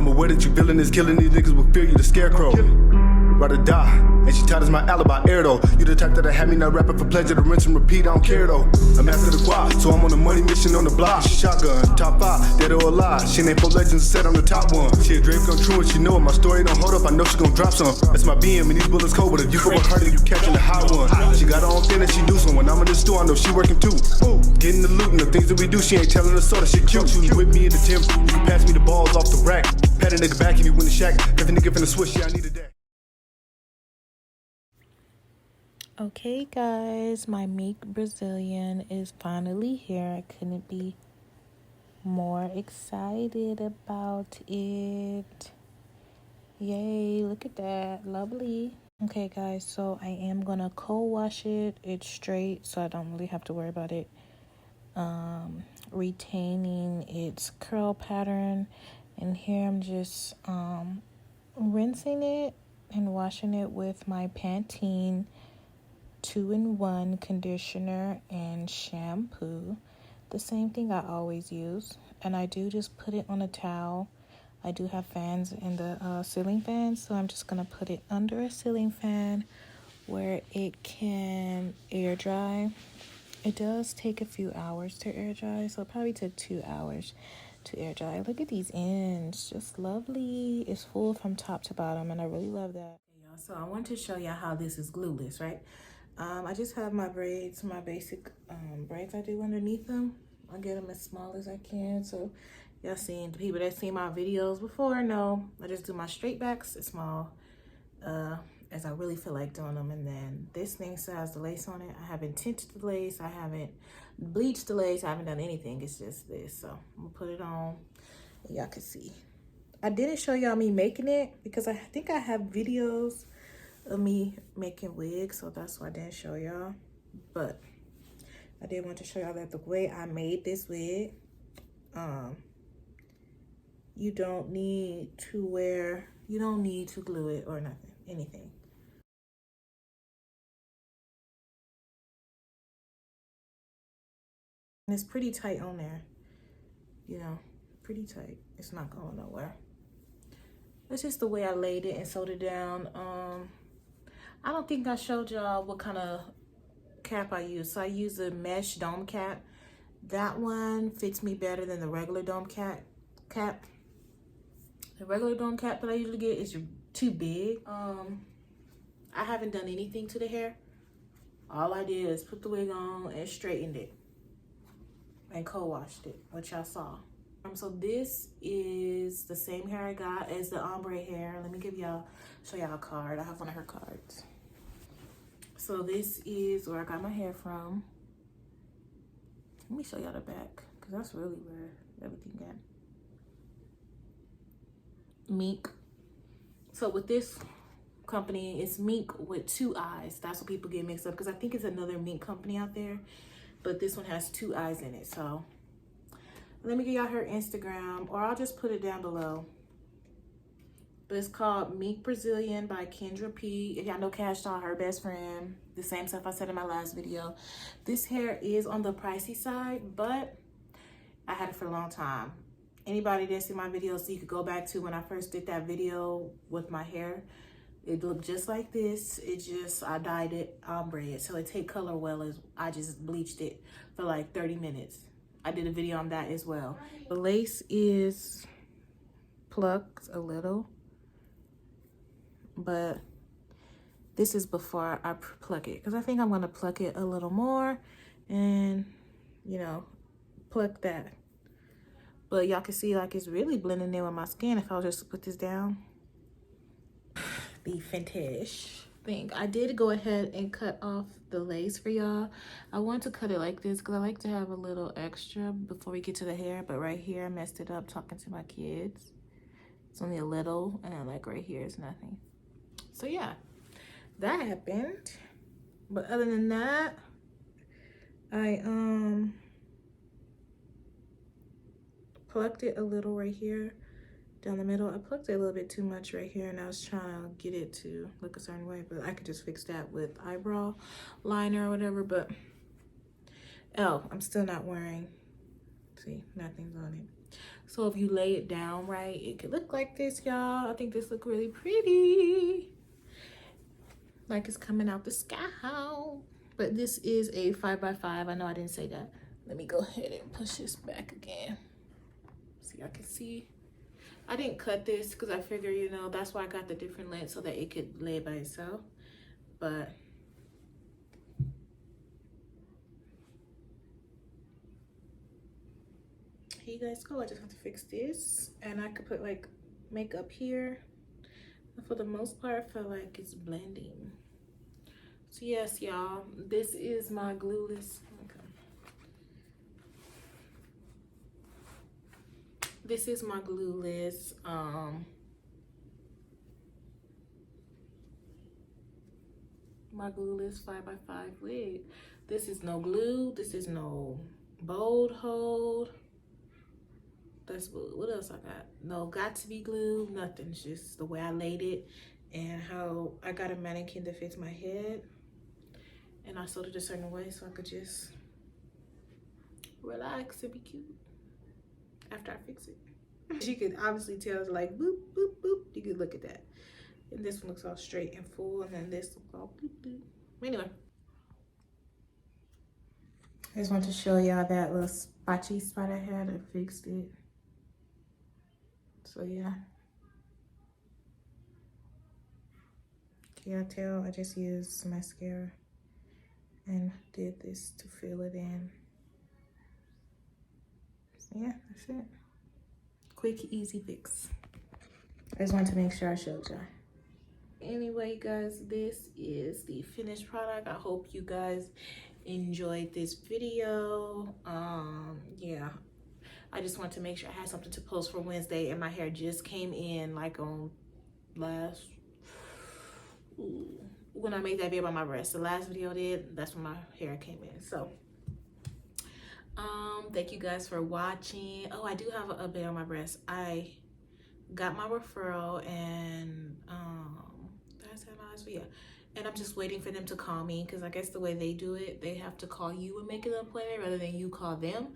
I'm aware that you villainous, killing these niggas will fear you, the scarecrow. Rather die, and she tied as my alibi air though. You the type that I had me not rapping for pleasure, to rinse and repeat, I don't care though. I'm after the guap, so I'm on a money mission on the block. Shotgun, top 5, dead or alive. She ain't 4 legends, said I'm the top one. She a dream come true and she know it, my story don't hold up, I know she gon' drop some. That's my BM and these bullets cold, but if you go with her then you catching the hot one. She got her own thing that she do, so when I'm in the store I know she working too. Getting the loot and the things that we do, she ain't telling us so that she cute. She was with me in the gym, you can pass me the balls off the rack. Pat a nigga back if you win the shack, if a nigga finna switch, yeah I need a day. Okay guys, my Meek Brazilian is finally here. I couldn't be more excited about it. Yay, look at that, lovely. Okay guys, so I am gonna co-wash it. It's straight, so I don't really have to worry about it retaining its curl pattern. And here I'm just rinsing it and washing it with my Pantene 2-in-1 conditioner and shampoo, the same thing I always use. And I do just put it on a towel. I do have fans in the ceiling fan, so I'm just gonna put it under a ceiling fan where it can air dry. It does take a few hours to air dry, so it probably took 2 hours to air dry. Look at these ends, just lovely. It's full from top to bottom, and I really love that. So I want to show y'all how this is glueless, right? I just have my braids, my basic braids I do underneath them. I get them as small as I can. So y'all seen, the people that seen my videos before know I just do my straight backs as small as I really feel like doing them. And then this thing still has the lace on it. I haven't tinted the lace. I haven't bleached the lace. I haven't done anything. It's just this. So I'm gonna put it on and y'all can see. I didn't show y'all me making it because I think I have videos of me making wigs, so that's why I didn't show y'all. But I did want to show y'all that the way I made this wig, you don't need to glue it or nothing, anything. And it's pretty tight on there, you know, pretty tight. It's not going nowhere. That's just the way I laid it and sewed it down. I don't think I showed y'all what kind of cap I use. So I use a mesh dome cap. That one fits me better than the regular dome cap. The regular dome cap that I usually get is too big. I haven't done anything to the hair. All I did is put the wig on and straightened it and co-washed it, which y'all saw. So this is the same hair I got as the ombre hair. Let me show y'all a card. I have one of her cards. So this is where I got my hair from. Let me show y'all the back, because that's really where everything got. Meek. So with this company, it's Meek with 2 eyes. That's what people get mixed up, because I think it's another Meek company out there, but this one has 2 eyes in it. So let me give y'all her Instagram, or I'll just put it down below. But it's called Meek Brazilian by Kendra P. If y'all know Cash Doll, her best friend, the same stuff I said in my last video. This hair is on the pricey side, but I had it for a long time. Anybody that see my videos, so you could go back to when I first did that video with my hair. It looked just like this. I dyed it ombre, so it take color well as I just bleached it for like 30 minutes. I did a video on that as well. The lace is plucked a little, but this is before I pluck it, because I think I'm gonna pluck it a little more and, you know, pluck that. But y'all can see like it's really blending in with my skin if I was just to put this down. The vintage thing. I did go ahead and cut off the lace for y'all. I want to cut it like this because I like to have a little extra before we get to the hair, but right here I messed it up talking to my kids. It's only a little, and like right here is nothing. So yeah, that happened. But other than that, I plucked it a little right here down the middle. I plucked it a little bit too much right here, and I was trying to get it to look a certain way, but I could just fix that with eyebrow liner or whatever. But oh, I'm still not wearing, see, nothing's on it. So if you lay it down right, it could look like this, y'all. I think this look really pretty. Like it's coming out the sky. But this is a 5x5. I know I didn't say that. Let me go ahead and push this back again. So y'all can see. I didn't cut this because I figure, you know, that's why I got the different length so that it could lay by itself. But here you guys go. I just have to fix this, and I could put like makeup here. But for the most part, I feel like it's blending. So yes, y'all, this is my glueless. Okay. This is my glueless my glueless 5x5 wig. This is no glue. This is no bold hold. That's what else I got? No got to be glue, nothing. It's just the way I laid it and how I got a mannequin that fits my head. And I sewed it a certain way so I could just relax and be cute after I fix it. You could obviously tell it's like boop, boop, boop. You could look at that. And this one looks all straight and full, and then this looks all boop, boop. Anyway. I just wanted to show y'all that little spotchy spot I had. I fixed it. So yeah. Can y'all tell? I just used mascara and did this to fill it in. So yeah, that's it. Quick, easy fix. I just wanted to make sure I showed y'all. Anyway, guys, this is the finished product. I hope you guys enjoyed this video. Yeah, I just wanted to make sure I had something to post for Wednesday, and my hair just came in like on when I made that video about my breast. The last video I did, that's when my hair came in. So thank you guys for watching. Oh, I do have an update on my breast. I got my referral, and that's my last video. And I'm just waiting for them to call me, because I guess the way they do it, they have to call you and make an appointment rather than you call them.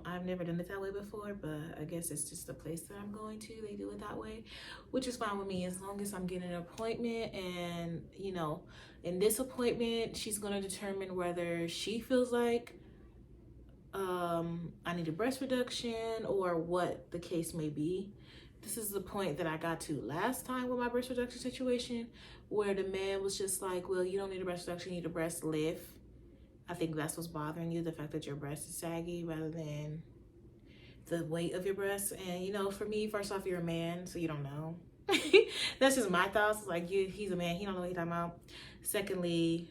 I've never done it that way before, but I guess it's just the place that I'm going to. They do it that way, which is fine with me as long as I'm getting an appointment. And, you know, in this appointment, she's going to determine whether she feels like I need a breast reduction or what the case may be. This is the point that I got to last time with my breast reduction situation, where the man was just like, well, you don't need a breast reduction, you need a breast lift. I think that's what's bothering you, the fact that your breast is saggy rather than the weight of your breast. And, you know, for me, first off, you're a man, so you don't know. That's just my thoughts. Like, he's a man, he don't know what he's talking about. Secondly,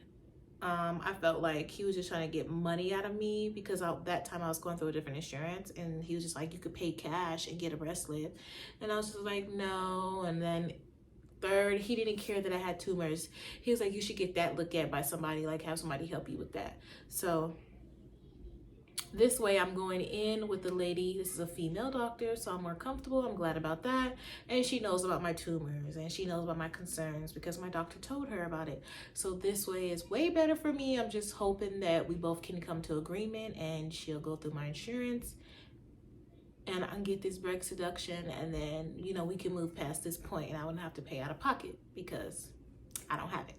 I felt like he was just trying to get money out of me, because that time I was going through a different insurance, and he was just like, you could pay cash and get a breast lift. And I was just like, no. And then third, he didn't care that I had tumors. He was like, you should get that looked at by somebody, like have somebody help you with that. So this way I'm going in with the lady. This is a female doctor, so I'm more comfortable. I'm glad about that. And she knows about my tumors, and she knows about my concerns because my doctor told her about it. So this way is way better for me. I'm just hoping that we both can come to agreement, and she'll go through my insurance, and I can get this breast reduction, and then, you know, we can move past this point, and I wouldn't have to pay out of pocket because I don't have it.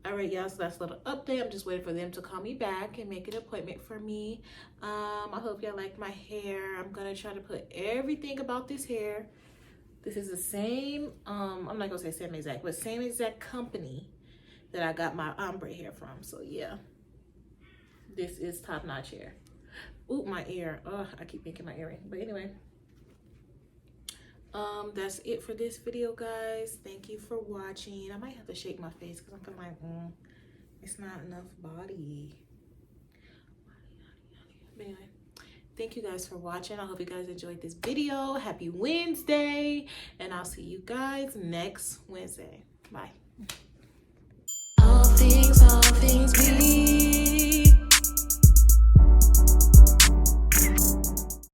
All right, y'all, so that's a little update. I'm just waiting for them to call me back and make an appointment for me. I hope y'all like my hair. I'm gonna try to put everything about this hair. This is the same, I'm not gonna say same exact, but same exact company that I got my ombre hair from. So yeah, this is top-notch hair. Ooh, my ear. Oh, I keep making my earring. But anyway, that's it for this video, guys. Thank you for watching. I might have to shake my face because I'm feeling like it's not enough body. But anyway, thank you guys for watching. I hope you guys enjoyed this video. Happy Wednesday, and I'll see you guys next Wednesday. Bye. All things